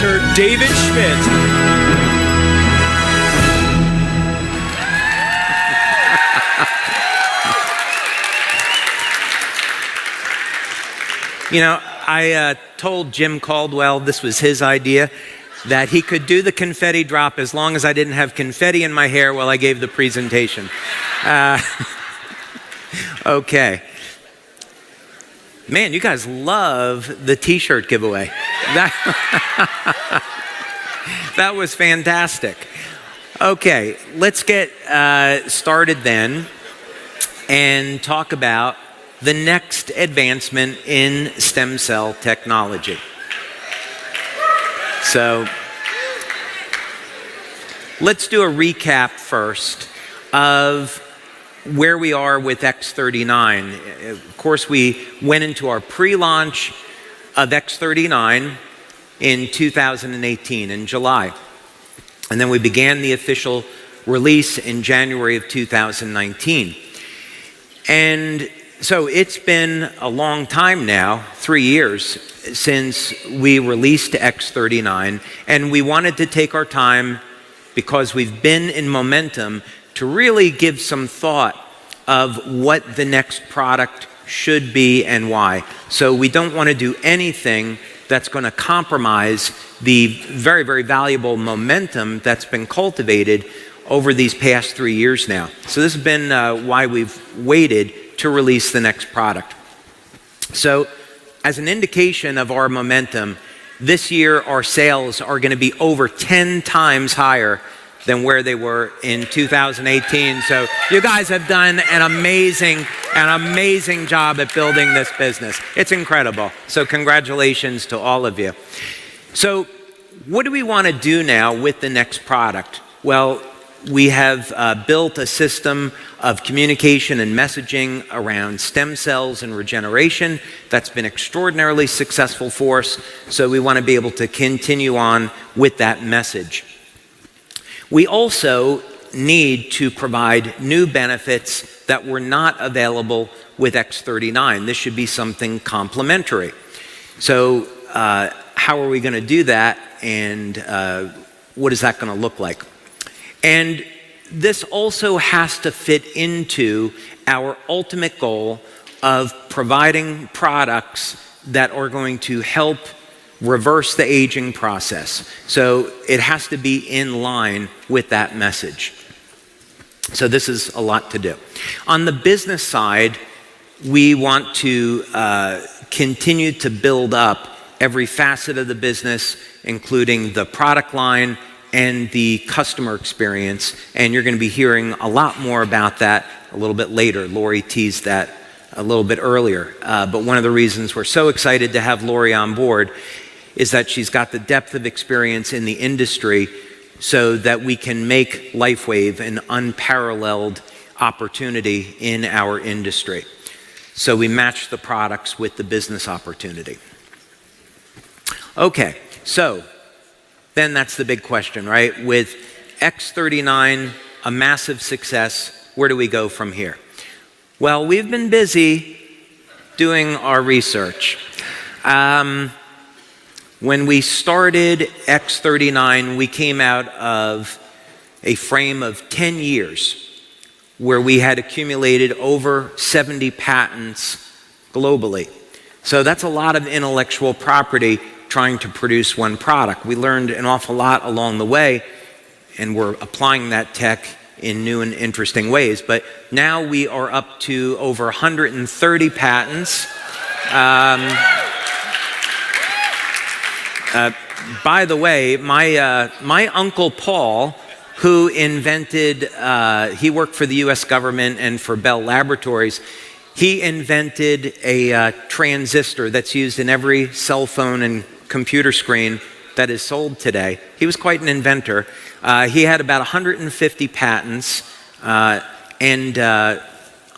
Dr. Davis Schmidt. You know, I told Jim Caldwell, this was his idea, that he could do the confetti drop as long as I didn't have confetti in my hair while I gave the presentation. Okay. Man, you guys love the t-shirt giveaway. That was fantastic. Okay, let's get started then and talk about the next advancement in stem cell technology. So let's do a recap first of where we are with X49. Of course, we went into our pre-launch of X39 in 2018, in July. And then we began the official release in January of 2019. And so it's been a long time now, 3 years, since we released X39. And we wanted to take our time, because we've been in momentum, to really give some thought of what the next product should be and why. So we don't want to do anything that's going to compromise the very, very valuable momentum that's been cultivated over these past 3 years now. So this has been why we've waited to release the next product. So as an indication of our momentum, this year our sales are going to be over 10 times higher than where they were in 2018. So you guys have done an amazing job at building this business. It's incredible. So congratulations to all of you. So what do we want to do now with the next product? Well, we have built a system of communication and messaging around stem cells and regeneration that's been extraordinarily successful for us. So we want to be able to continue on with that message. We also need to provide new benefits that were not available with X39. This should be something complementary. So how are we going to do that, and what is that going to look like? And this also has to fit into our ultimate goal of providing products that are going to help reverse the aging process. So it has to be in line with that message. So this is a lot to do. On the business side, we want to continue to build up every facet of the business, including the product line and the customer experience. And you're going to be hearing a lot more about that a little bit later. Lori teased that a little bit earlier. But one of the reasons we're so excited to have Lori on board is that she's got the depth of experience in the industry so that we can make Lifewave an unparalleled opportunity in our industry. So we match the products with the business opportunity. Okay, so then that's the big question, right? With X39, a massive success, where do we go from here? Well, we've been busy doing our research. When we started X39, we came out of a frame of 10 years where we had accumulated over 70 patents globally. So that's a lot of intellectual property trying to produce one product. We learned an awful lot along the way, and we're applying that tech in new and interesting ways. But now we are up to over 130 patents. By the way, my Uncle Paul, who invented, he worked for the US government and for Bell Laboratories, he invented a transistor that's used in every cell phone and computer screen that is sold today. He was quite an inventor. He had about 150 patents, and I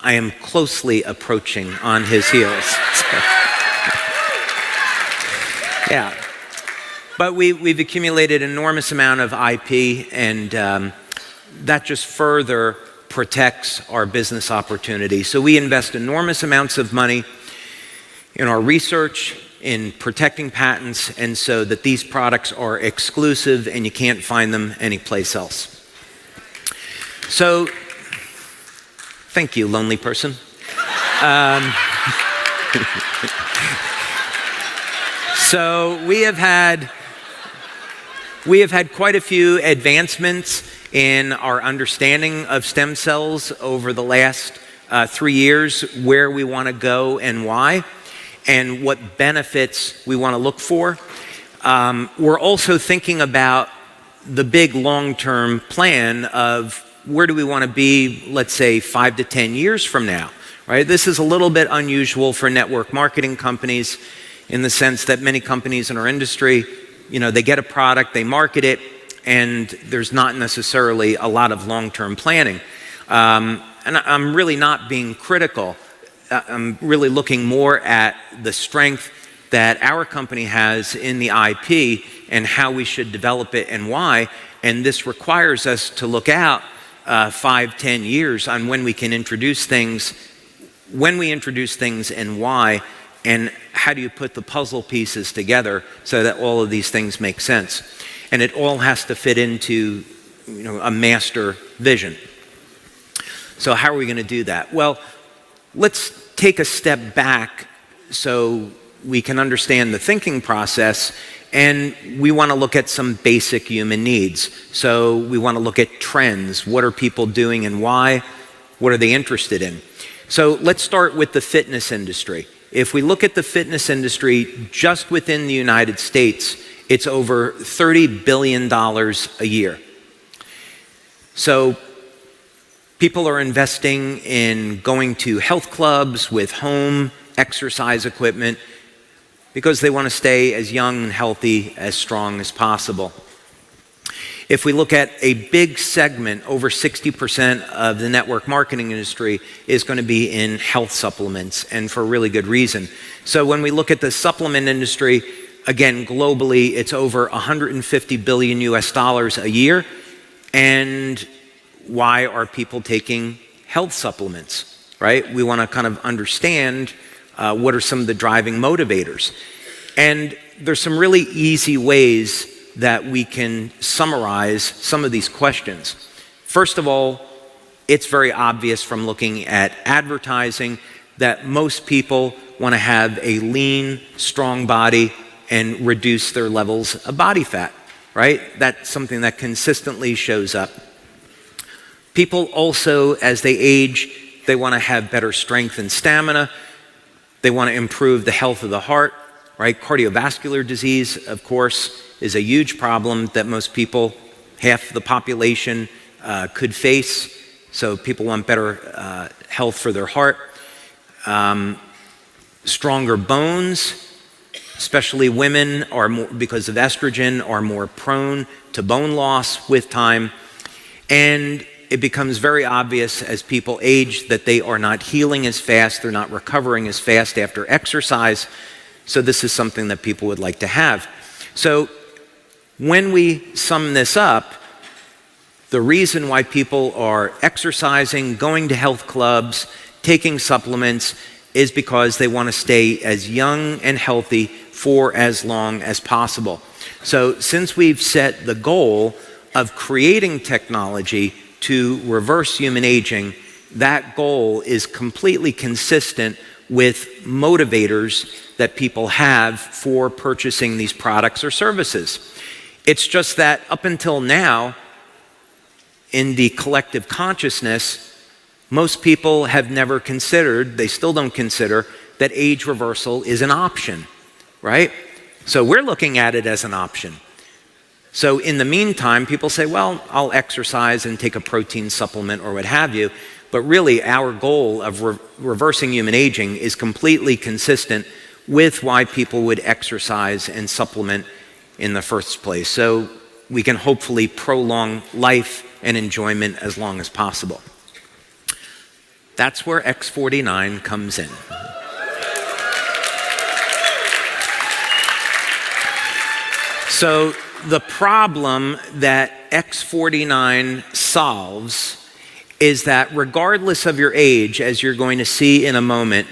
am closely approaching on his heels. Yeah. But we've accumulated an enormous amount of IP, and that just further protects our business opportunity. So we invest enormous amounts of money in our research, in protecting patents, and so that these products are exclusive and you can't find them anyplace else. So, thank you, lonely person. So we have had quite a few advancements in our understanding of stem cells over the last 3 years, where we want to go and why, and what benefits we want to look for. We're also thinking about the big long-term plan of where do we want to be, let's say 5 to 10 years from now, right? This is a little bit unusual for network marketing companies in the sense that many companies in our industry, they get a product, they market it, and there's not necessarily a lot of long-term planning. And I'm really not being critical. I'm really looking more at the strength that our company has in the IP and how we should develop it and why. And this requires us to look out 5, 10 years on when we can introduce things, when we introduce things and why, and how do you put the puzzle pieces together so that all of these things make sense. And it all has to fit into a master vision. So how are we going to do that? Well, let's take a step back so we can understand the thinking process, and we want to look at some basic human needs. So we want to look at trends. What are people doing and why? What are they interested in? So let's start with the fitness industry. If we look at the fitness industry just within the United States, it's over $30 billion a year. So people are investing in going to health clubs with home exercise equipment because they want to stay as young and healthy, as strong as possible. If we look at a big segment, over 60% of the network marketing industry is going to be in health supplements, and for a really good reason. So when we look at the supplement industry, again, globally, it's over 150 billion US dollars a year. And why are people taking health supplements, right? We want to kind of understand what are some of the driving motivators. And there's some really easy ways that we can summarize some of these questions. First of all, it's very obvious from looking at advertising that most people want to have a lean, strong body and reduce their levels of body fat, right? That's something that consistently shows up. People also, as they age, they want to have better strength and stamina. They want to improve the health of the heart, right? Cardiovascular disease, of course, is a huge problem that most people, half the population, could face. So people want better health for their heart. Stronger bones, especially women, are more, because of estrogen, are more prone to bone loss with time. And it becomes very obvious as people age that they are not healing as fast, they're not recovering as fast after exercise. So this is something that people would like to have. So when we sum this up, the reason why people are exercising, going to health clubs, taking supplements, is because they want to stay as young and healthy for as long as possible. So since we've set the goal of creating technology to reverse human aging, that goal is completely consistent with motivators that people have for purchasing these products or services. It's just that up until now, in the collective consciousness, most people have never considered, they still don't consider, that age reversal is an option, right? So we're looking at it as an option. So in the meantime, people say, well, I'll exercise and take a protein supplement or what have you, but really our goal of reversing human aging is completely consistent with why people would exercise and supplement in the first place. So we can hopefully prolong life and enjoyment as long as possible. That's where X49 comes in. So the problem that X49 solves is that regardless of your age, as you're going to see in a moment,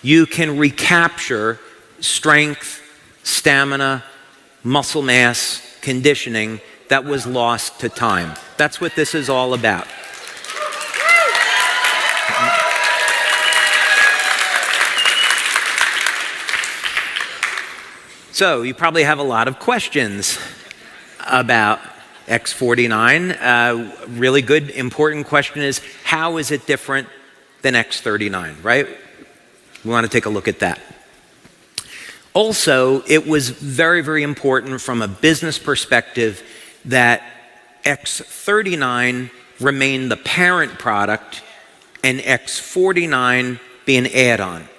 you can recapture strength, stamina, muscle mass, conditioning that was lost to time. That's what this is all about. So you probably have a lot of questions about X49. Really good, important question is, how is it different than X39, right? We want to take a look at that. Also, it was very, very important from a business perspective that X39 remain the parent product and X49 be an add-on,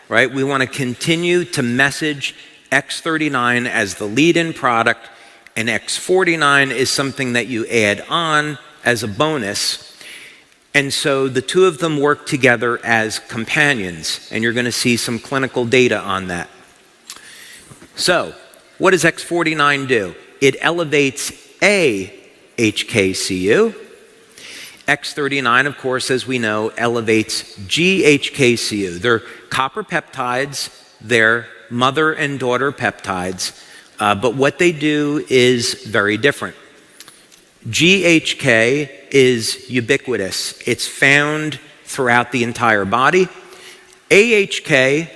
right? We want to continue to message X39 as the lead-in product, and X49 is something that you add on as a bonus. And so the two of them work together as companions, and you're going to see some clinical data on that. So, what does X49 do? It elevates a HKCU. X39, of course, as we know, elevates GHKCU. They're copper peptides, they're mother and daughter peptides, but what they do is very different. GHK is ubiquitous. It's found throughout the entire body. AHK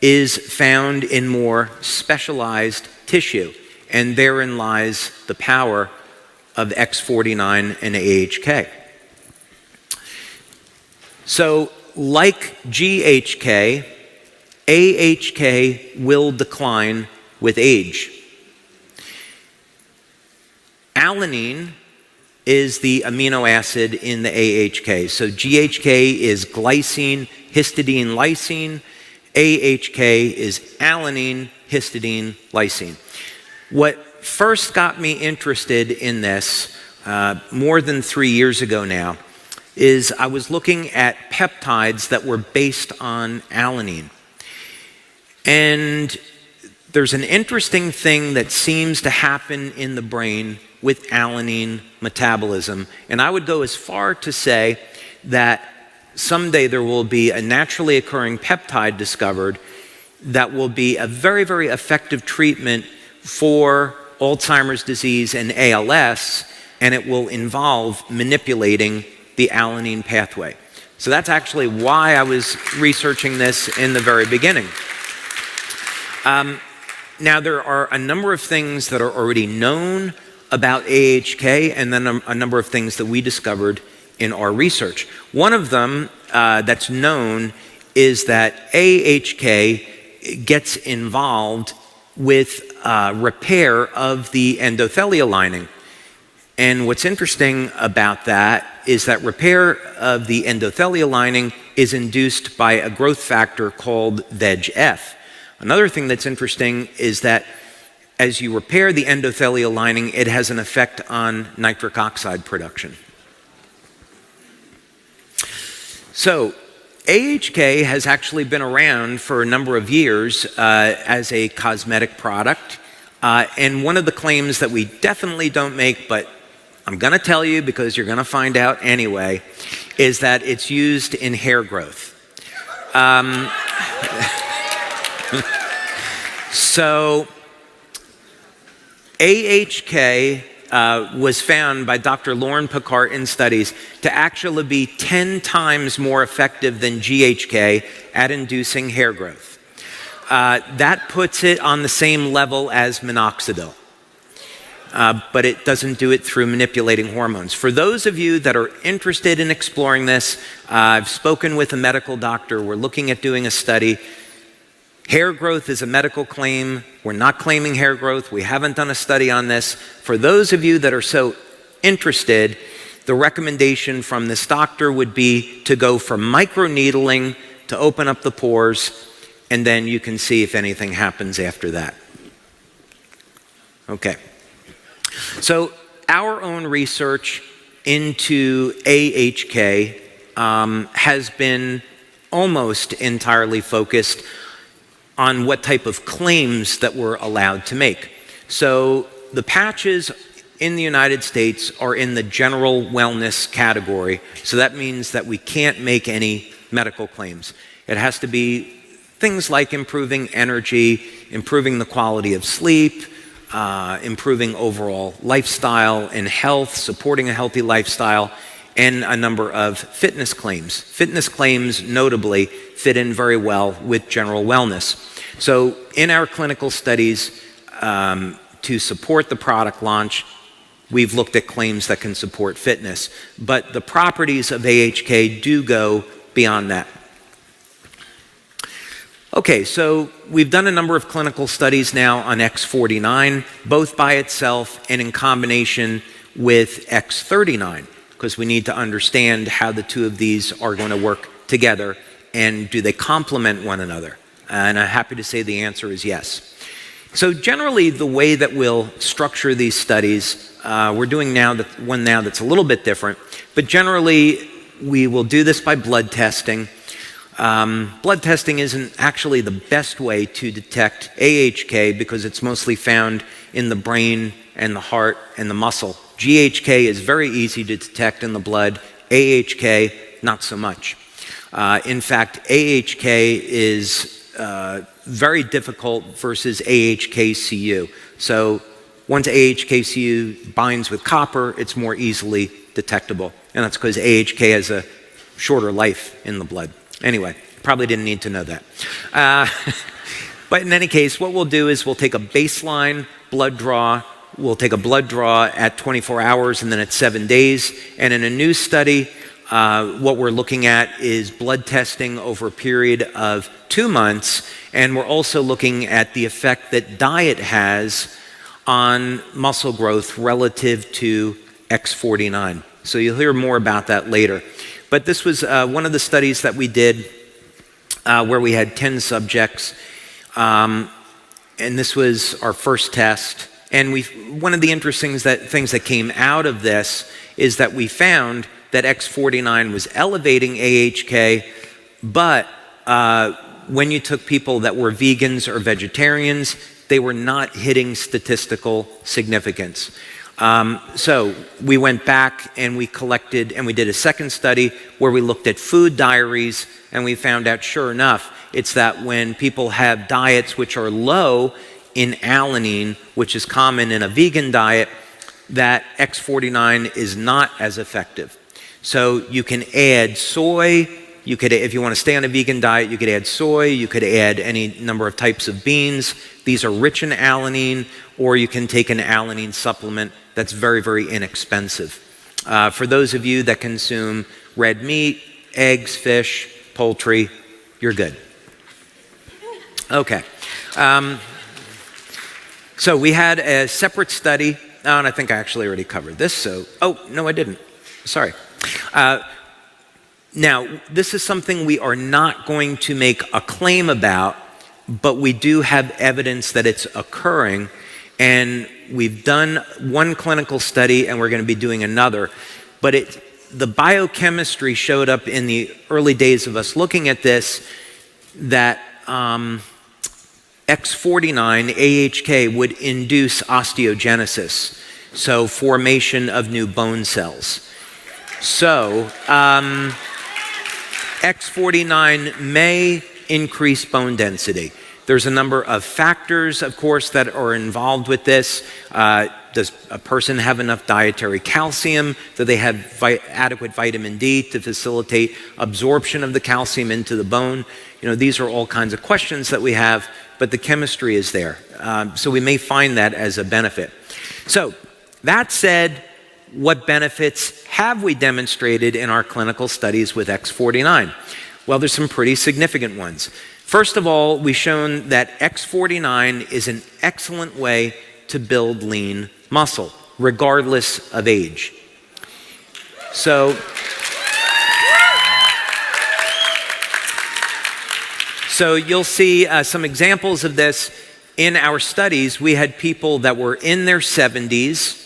is found in more specialized tissue, and therein lies the power of X49 and AHK. So, like GHK, AHK will decline with age. Alanine is the amino acid in the AHK. So GHK is glycine, histidine, lysine. AHK is alanine, histidine, lysine. What first got me interested in this, more than 3 years ago now, is I was looking at peptides that were based on alanine. And there's an interesting thing that seems to happen in the brain with alanine metabolism. And I would go as far to say that someday there will be a naturally occurring peptide discovered that will be a very, very effective treatment for Alzheimer's disease and ALS, and it will involve manipulating the alanine pathway. So that's actually why I was researching this in the very beginning. Now, there are a number of things that are already known about AHK, and then a number of things that we discovered in our research. One of them that's known is that AHK gets involved with repair of the endothelial lining. And what's interesting about that is that repair of the endothelial lining is induced by a growth factor called VEGF. Another thing that's interesting is that as you repair the endothelial lining, it has an effect on nitric oxide production. So, AHK has actually been around for a number of years as a cosmetic product. And one of the claims that we definitely don't make, but I'm going to tell you because you're going to find out anyway, is that it's used in hair growth. So, AHK was found by Dr. Lauren Picard in studies to actually be 10 times more effective than GHK at inducing hair growth. That puts it on the same level as minoxidil, but it doesn't do it through manipulating hormones. For those of you that are interested in exploring this, I've spoken with a medical doctor. We're looking at doing a study. Hair growth is a medical claim. We're not claiming hair growth. We haven't done a study on this. For those of you that are so interested, the recommendation from this doctor would be to go from microneedling to open up the pores, and then you can see if anything happens after that. Okay. So our own research into AHK has been almost entirely focused on what type of claims that we're allowed to make. So the patches in the United States are in the general wellness category. So that means that we can't make any medical claims. It has to be Things like improving energy, improving the quality of sleep, improving overall lifestyle and health, supporting a healthy lifestyle, and a number of fitness claims. Fitness claims, notably, fit in very well with general wellness. So in our clinical studies, to support the product launch, we've looked at claims that can support fitness. But the properties of AHK do go beyond that. Okay, so we've done a number of clinical studies now on X49, both by itself and in combination with X39, because we need to understand how the two of these are going to work together and do they complement one another. And I'm happy to say the answer is yes. So generally, the way that we'll structure these studies, we're doing one now that's a little bit different, but generally we will do this by blood testing. Blood testing isn't actually the best way to detect AHK because it's mostly found in the brain and the heart and the muscle. GHK is very easy to detect in the blood, AHK not so much. In fact, AHK is very difficult versus AHKCU. So once AHKCU binds with copper, it's more easily detectable. And that's because AHK has a shorter life in the blood. Anyway, probably didn't need to know that. But in any case, what we'll do is we'll take a baseline blood draw. We'll take a blood draw at 24 hours and then at 7 days. And in a new study, what we're looking at is blood testing over a period of 2 months. And we're also looking at the effect that diet has on muscle growth relative to X49. So you'll hear more about that later. But this was one of the studies that we did where we had 10 subjects. And this was our first test. And one of the interesting things that came out of this is that we found that X49 was elevating AHK, but when you took people that were vegans or vegetarians, they were not hitting statistical significance. So we went back and we collected and we did a second study where we looked at food diaries, and we found out, sure enough, it's that when people have diets which are low in alanine, which is common in a vegan diet, that X49 is not as effective. So you can add soy. You could, if you want to stay on a vegan diet, you could add soy. You could add any number of types of beans. These are rich in alanine, or you can take an alanine supplement that's very, very inexpensive. For those of you that consume red meat, eggs, fish, poultry, you're good. Okay. So we had a separate study, and I think I actually already covered this. So, oh, no, I didn't. Sorry. Now, this is something we are not going to make a claim about, but we do have evidence that it's occurring. And we've done one clinical study, and we're going to be doing another. But the biochemistry showed up in the early days of us looking at this, that X49, AHK, would induce osteogenesis, so formation of new bone cells. So X49 may increase bone density. There's a number of factors, of course, that are involved with this. Does a person have enough dietary calcium? Do they have adequate vitamin D to facilitate absorption of the calcium into the bone? You know, these are all kinds of questions that we have, but the chemistry is there. So we may find that as a benefit. So that said, what benefits have we demonstrated in our clinical studies with X49? Well, there's some pretty significant ones. First of all, we've shown that X49 is an excellent way to build lean muscle, regardless of age. So you'll see some examples of this in our studies. We had people that were in their 70s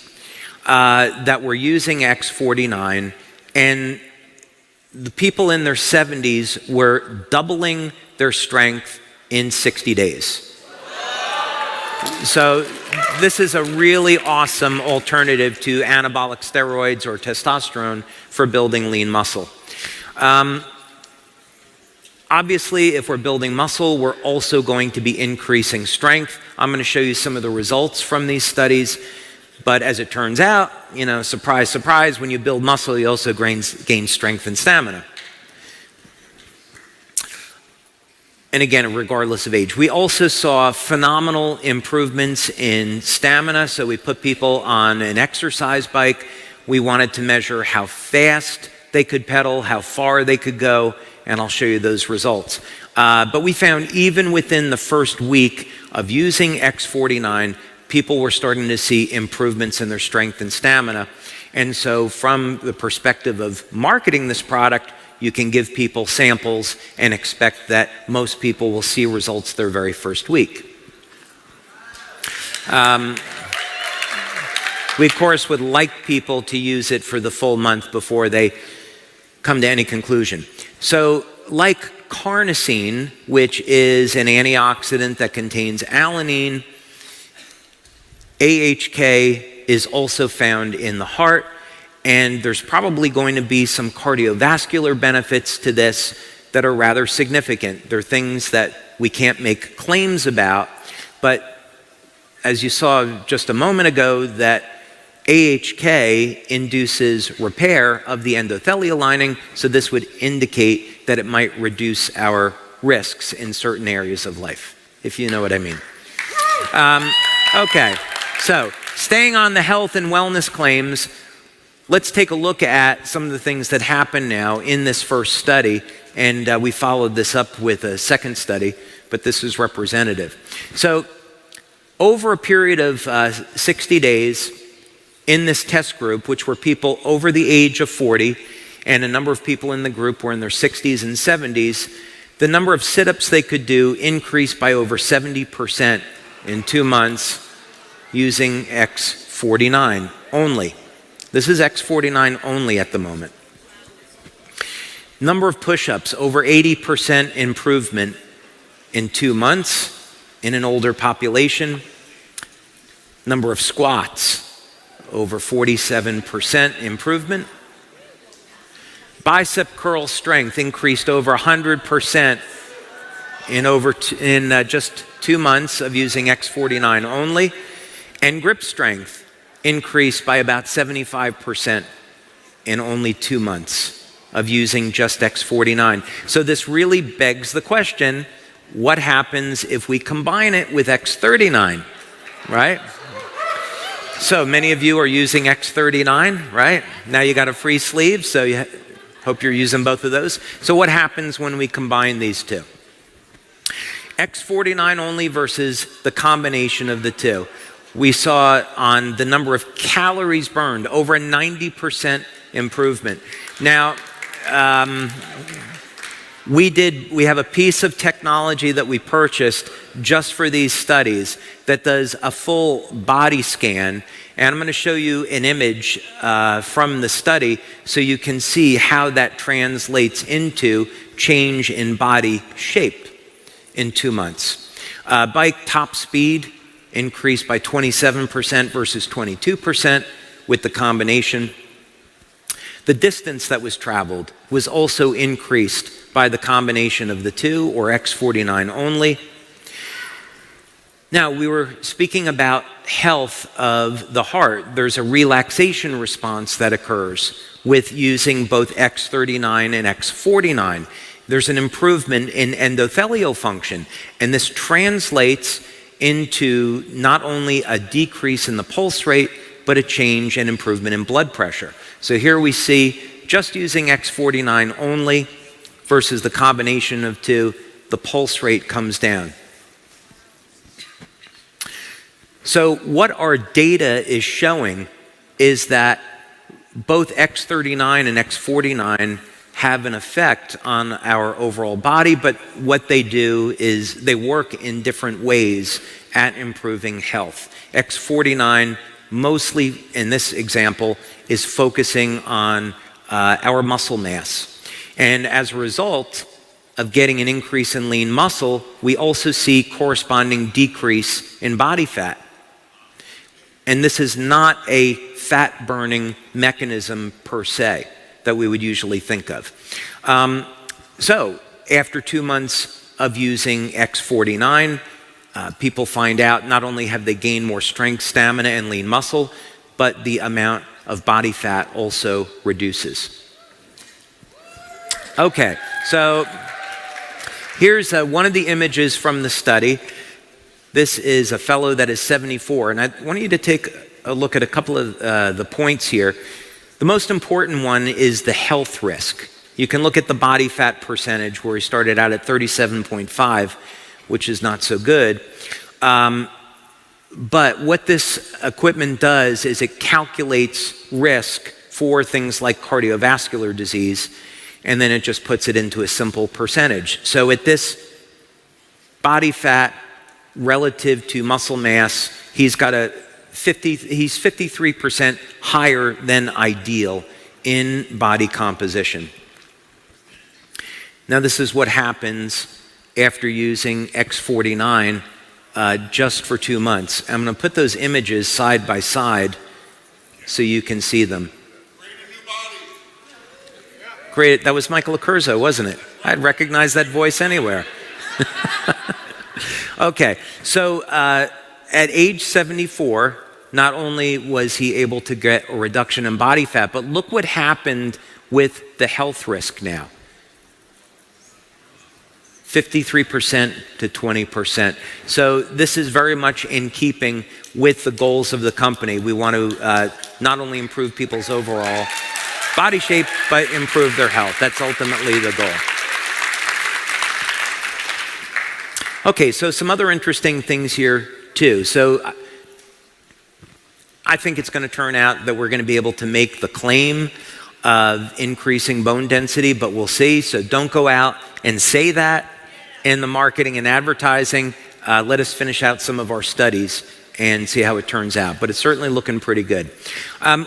that were using X49, and the people in their 70s were doubling their strength in 60 days. So this is a really awesome alternative to anabolic steroids or testosterone for building lean muscle. Obviously, if we're building muscle, we're also going to be increasing strength. I'm going to show you some of the results from these studies. But as it turns out, surprise, surprise, when you build muscle, you also gain strength and stamina. And again, regardless of age. We also saw phenomenal improvements in stamina. So we put people on an exercise bike. We wanted to measure how fast they could pedal, how far they could go, and I'll show you those results. But we found even within the first week of using X49, people were starting to see improvements in their strength and stamina. And so from the perspective of marketing this product, you can give people samples and expect that most people will see results their very first week. We, of course, would like people to use it for the full month before they come to any conclusion. So, like carnosine, which is an antioxidant that contains alanine, AHK is also found in the heart, and there's probably going to be some cardiovascular benefits to this that are rather significant. They're things that we can't make claims about, but as you saw just a moment ago, that AHK induces repair of the endothelial lining, so this would indicate that it might reduce our risks in certain areas of life, if you know what I mean. Okay, so staying on the health and wellness claims, let's take a look at some of the things that happen now in this first study, and we followed this up with a second study, but this is representative. So over a period of 60 days, in this test group, which were people over the age of 40, and a number of people in the group were in their 60s and 70s, the number of sit-ups they could do increased by over 70% in 2 months using X49 only. This is X49 only at the moment. Number of push-ups, over 80% improvement in 2 months in an older population. Number of squats, over 47% improvement. Bicep curl strength increased over 100% in just 2 months of using X49 only. And grip strength increased by about 75% in only 2 months of using just X49. So this really begs the question, what happens if we combine it with X39, right? So many of you are using X39, right? Now you got a free sleeve, so you hope you're using both of those. So what happens when we combine these two? X49 only versus the combination of the two. We saw on the number of calories burned, over a 90% improvement. Now, we have a piece of technology that we purchased just for these studies that does a full body scan, and I'm going to show you an image from the study so you can see how that translates into change in body shape in 2 months. Bike top speed increased by 27% versus 22% with the combination. The distance that was traveled was also increased by the combination of the two, or X49 only. Now, we were speaking about health of the heart. There's a relaxation response that occurs with using both X39 and X49. There's an improvement in endothelial function, and this translates into not only a decrease in the pulse rate, but a change and improvement in blood pressure. So here we see, just using X49 only versus the combination of two, the pulse rate comes down. So what our data is showing is that both X39 and X49 have an effect on our overall body, but what they do is they work in different ways at improving health. X49, mostly in this example, is focusing on our muscle mass. And as a result of getting an increase in lean muscle, we also see corresponding decrease in body fat. And this is not a fat burning mechanism per se that we would usually think of. So after 2 months of using X49, people find out not only have they gained more strength, stamina, and lean muscle, but the amount of body fat also reduces. Okay, so here's one of the images from the study. This is a fellow that is 74, and I want you to take a look at a couple of the points here. The most important one is the health risk. You can look at the body fat percentage where he started out at 37.5, which is not so good. But what this equipment does is it calculates risk for things like cardiovascular disease, and then it just puts it into a simple percentage. So at this body fat relative to muscle mass, he's 53% higher than ideal in body composition. Now this is what happens after using X49 just for 2 months. I'm going to put those images side by side so you can see them. Great, that was Michael Accurso, wasn't it? I'd recognize that voice anywhere. Okay, so at age 74, not only was he able to get a reduction in body fat, but look what happened with the health risk now. 53% to 20%. So this is very much in keeping with the goals of the company. We want to not only improve people's overall body shape, but improve their health. That's ultimately the goal. Okay, so some other interesting things here too. So I think it's going to turn out that we're going to be able to make the claim of increasing bone density, but we'll see. So don't go out and say that in the marketing and advertising. Let us finish out some of our studies and see how it turns out. But it's certainly looking pretty good.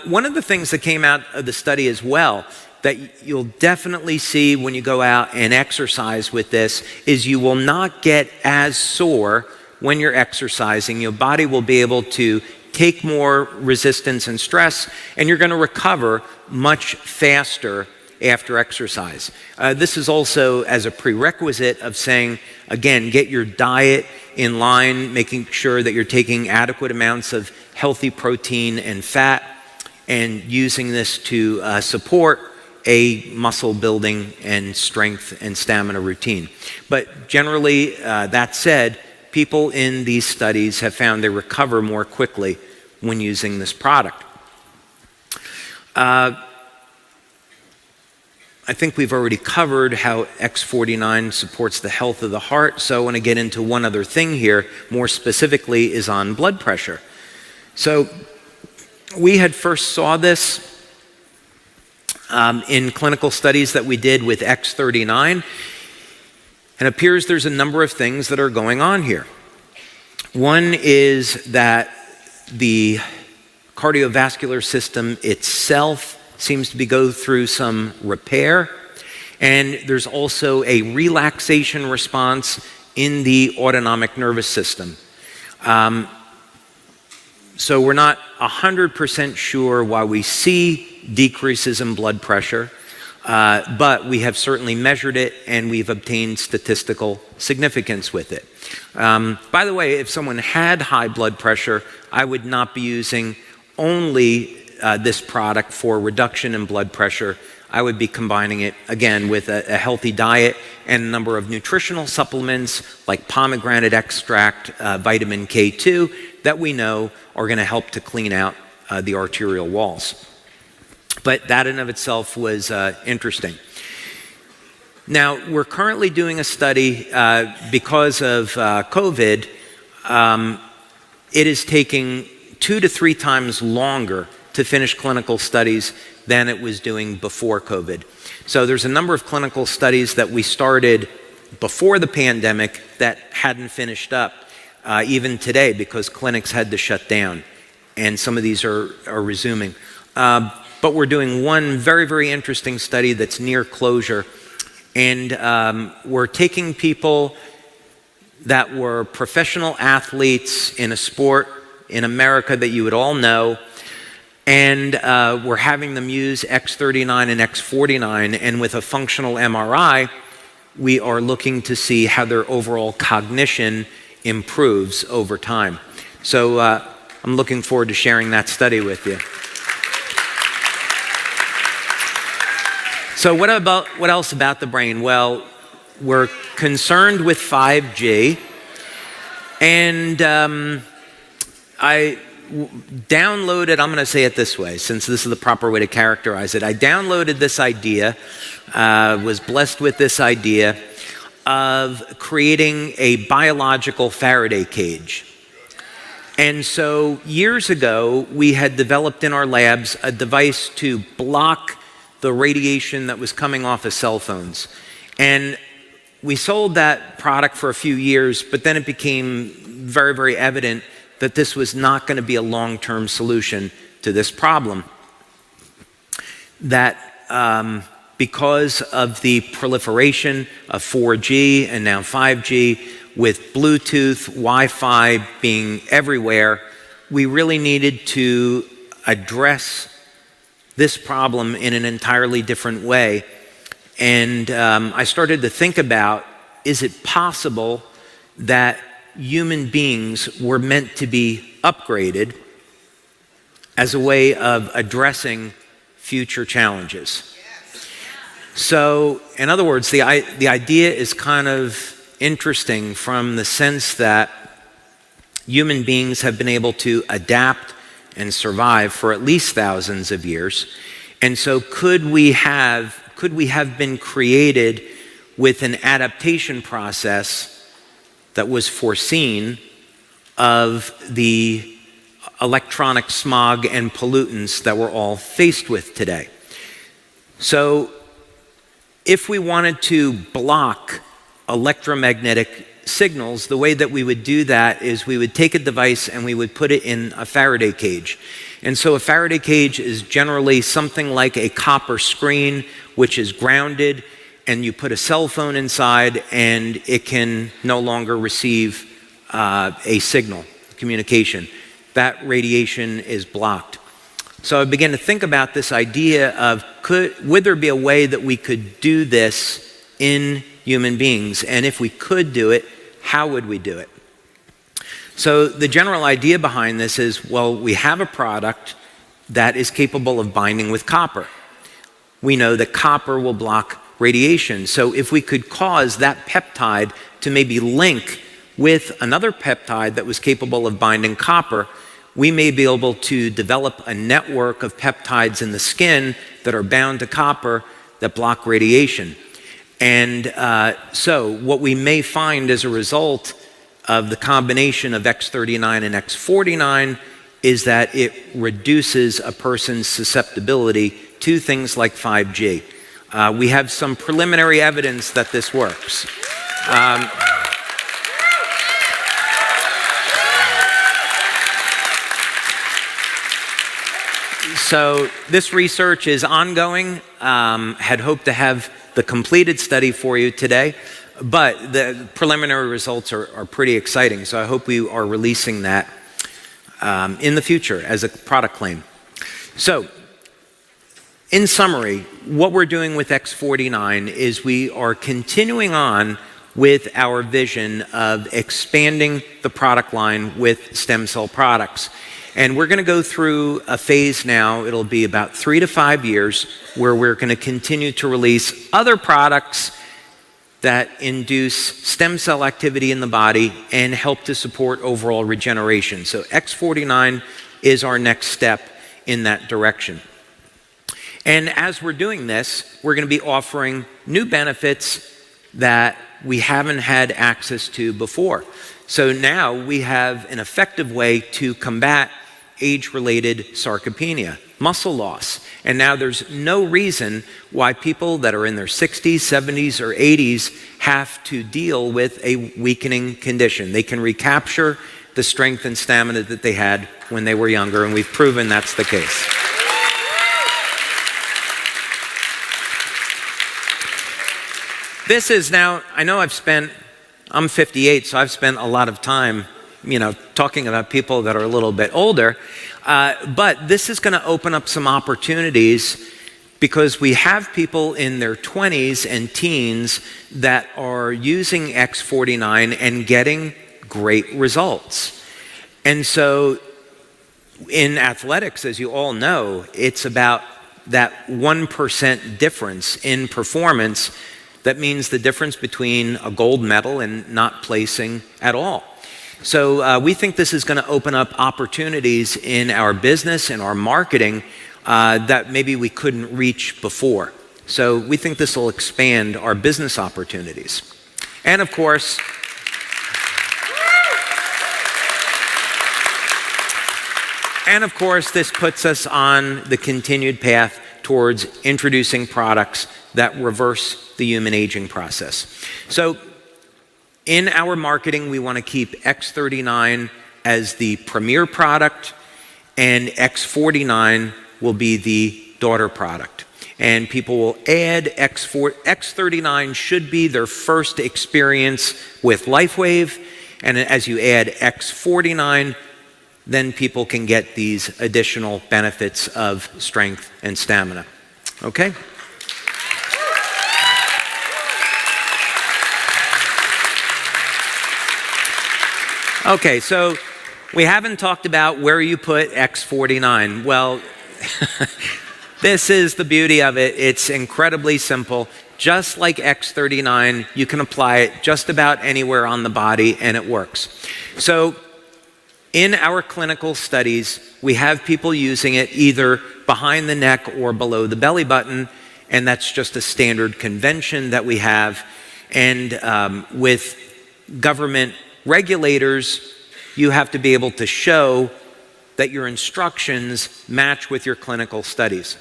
One of the things that came out of the study as well that you'll definitely see when you go out and exercise with this is you will not get as sore when you're exercising. Your body will be able to take more resistance and stress, and you're going to recover much faster after exercise. This is also as a prerequisite of saying, again, get your diet in line, making sure that you're taking adequate amounts of healthy protein and fat, and using this to support a muscle building and strength and stamina routine. But generally, that said, people in these studies have found they recover more quickly when using this product. I think we've already covered how X49 supports the health of the heart, so I want to get into one other thing here, more specifically is on blood pressure. So we had first saw this in clinical studies that we did with X39, and it appears there's a number of things that are going on here. One is that the cardiovascular system itself seems to be go through some repair, and there's also a relaxation response in the autonomic nervous system. So we're not 100% sure why we see decreases in blood pressure, but we have certainly measured it and we've obtained statistical significance with it. By the way, if someone had high blood pressure, I would not be using only this product for reduction in blood pressure. I would be combining it, again, with a healthy diet and a number of nutritional supplements like pomegranate extract, vitamin K2, that we know are going to help to clean out the arterial walls. But that in of itself was interesting. Now, we're currently doing a study because of COVID. It is taking 2 to 3 times longer to finish clinical studies than it was doing before COVID. So there's a number of clinical studies that we started before the pandemic that hadn't finished up even today because clinics had to shut down, and some of these are resuming. But we're doing one very, very interesting study that's near closure, and we're taking people that were professional athletes in a sport in America that you would all know, and we're having them use X39 and X49, and with a functional MRI, we are looking to see how their overall cognition improves over time. So I'm looking forward to sharing that study with you. So what else about the brain? Well, we're concerned with 5G, and I downloaded, I'm going to say it this way, since this is the proper way to characterize it. I downloaded this idea, was blessed with this idea of creating a biological Faraday cage. And so years ago, we had developed in our labs a device to block the radiation that was coming off of cell phones. And we sold that product for a few years, but then it became very, very evident that this was not going to be a long-term solution to this problem. That because of the proliferation of 4G and now 5G, with Bluetooth, Wi-Fi being everywhere, we really needed to address this problem in an entirely different way. And I started to think about, is it possible that human beings were meant to be upgraded as a way of addressing future challenges? So, in other words, the idea is kind of interesting from the sense that human beings have been able to adapt and survive for at least thousands of years. And so could we have been created with an adaptation process that was foreseen of the electronic smog and pollutants that we're all faced with today? So if we wanted to block electromagnetic signals, the way that we would do that is we would take a device and we would put it in a Faraday cage. And so a Faraday cage is generally something like a copper screen, which is grounded, and you put a cell phone inside and it can no longer receive a signal, communication. That radiation is blocked. So I began to think about this idea of would there be a way that we could do this in human beings? And if we could do it, how would we do it? So the general idea behind this is, well, we have a product that is capable of binding with copper. We know that copper will block radiation. So if we could cause that peptide to maybe link with another peptide that was capable of binding copper, we may be able to develop a network of peptides in the skin that are bound to copper that block radiation. And so what we may find as a result of the combination of X39 and X49 is that it reduces a person's susceptibility to things like 5G. We have some preliminary evidence that this works. So this research is ongoing. Had hoped to have the completed study for you today, but the preliminary results are pretty exciting. So I hope we are releasing that in the future as a product claim. So in summary, what we're doing with X49 is we are continuing on with our vision of expanding the product line with stem cell products. And we're going to go through a phase now, it'll be about 3 to 5 years, where we're going to continue to release other products that induce stem cell activity in the body and help to support overall regeneration. So X49 is our next step in that direction. And as we're doing this, we're going to be offering new benefits that we haven't had access to before. So now we have an effective way to combat age-related sarcopenia, muscle loss. And now there's no reason why people that are in their 60s, 70s, or 80s have to deal with a weakening condition. They can recapture the strength and stamina that they had when they were younger, and we've proven that's the case. This is now, I know I'm 58, so I've spent a lot of time talking about people that are a little bit older, but this is going to open up some opportunities because we have people in their 20s and teens that are using X49 and getting great results. And so in athletics, as you all know, it's about that 1% difference in performance that means the difference between a gold medal and not placing at all. So we think this is going to open up opportunities in our business and our marketing that maybe we couldn't reach before. So we think this will expand our business opportunities. And of course, this puts us on the continued path towards introducing products that reverse the human aging process. So in our marketing, we want to keep X39 as the premier product, and X49 will be the daughter product. And people will add X39 should be their first experience with Lifewave, and as you add X49, then people can get these additional benefits of strength and stamina. Okay? Okay, so we haven't talked about where you put X49. Well, this is the beauty of it. It's incredibly simple. Just like X39, you can apply it just about anywhere on the body and it works. So in our clinical studies, we have people using it either behind the neck or below the belly button, and that's just a standard convention that we have. And with government regulators, you have to be able to show that your instructions match with your clinical studies.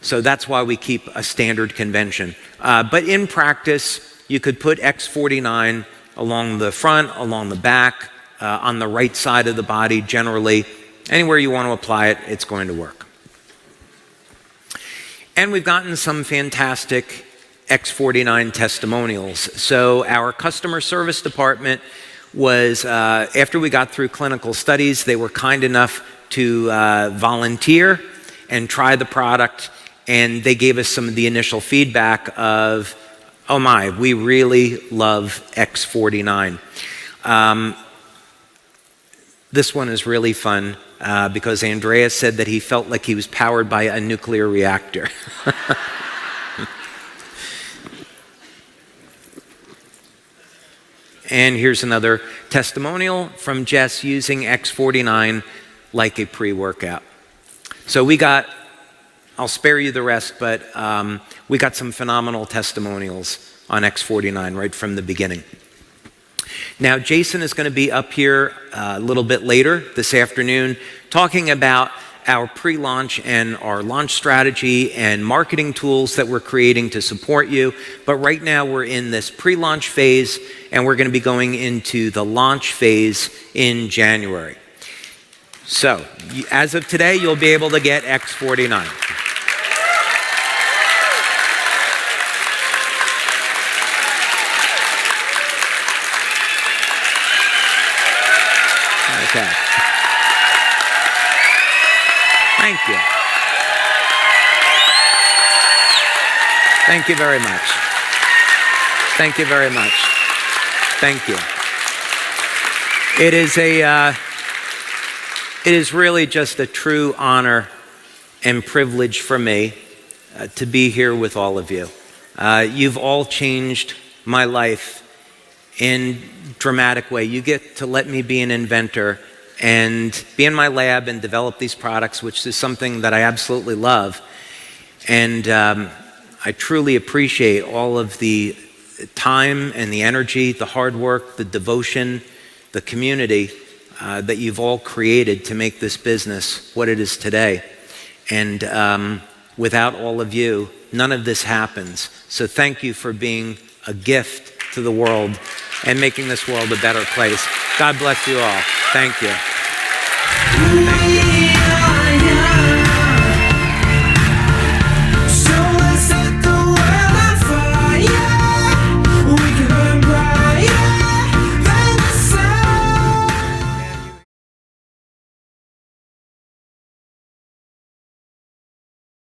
So that's why we keep a standard convention. But in practice, you could put X49 along the front, along the back, on the right side of the body, generally. Anywhere you want to apply it, it's going to work. And we've gotten some fantastic X49 testimonials. So our customer service department was, after we got through clinical studies, they were kind enough to volunteer and try the product, and they gave us some of the initial feedback of, oh my, we really love X49. This one is really fun because Andreas said that he felt like he was powered by a nuclear reactor. And here's another testimonial from Jess using X49 like a pre-workout. So we got, I'll spare you the rest, but we got some phenomenal testimonials on X49 right from the beginning. Now, Jason is going to be up here a little bit later this afternoon talking about our pre-launch and our launch strategy and marketing tools that we're creating to support you. But right now we're in this pre-launch phase, and we're going to be going into the launch phase in January. So, as of today, you'll be able to get X49. Okay. Thank you. Thank you very much. Thank you very much. Thank you. It is really just a true honor and privilege for me to be here with all of you. You've all changed my life in a dramatic way. You get to let me be an inventor and be in my lab and develop these products, which is something that I absolutely love. And I truly appreciate all of the time and the energy, the hard work, the devotion, the community that you've all created to make this business what it is today. And without all of you, none of this happens. So thank you for being a gift to the world and making this world a better place. God bless you all. Thank you.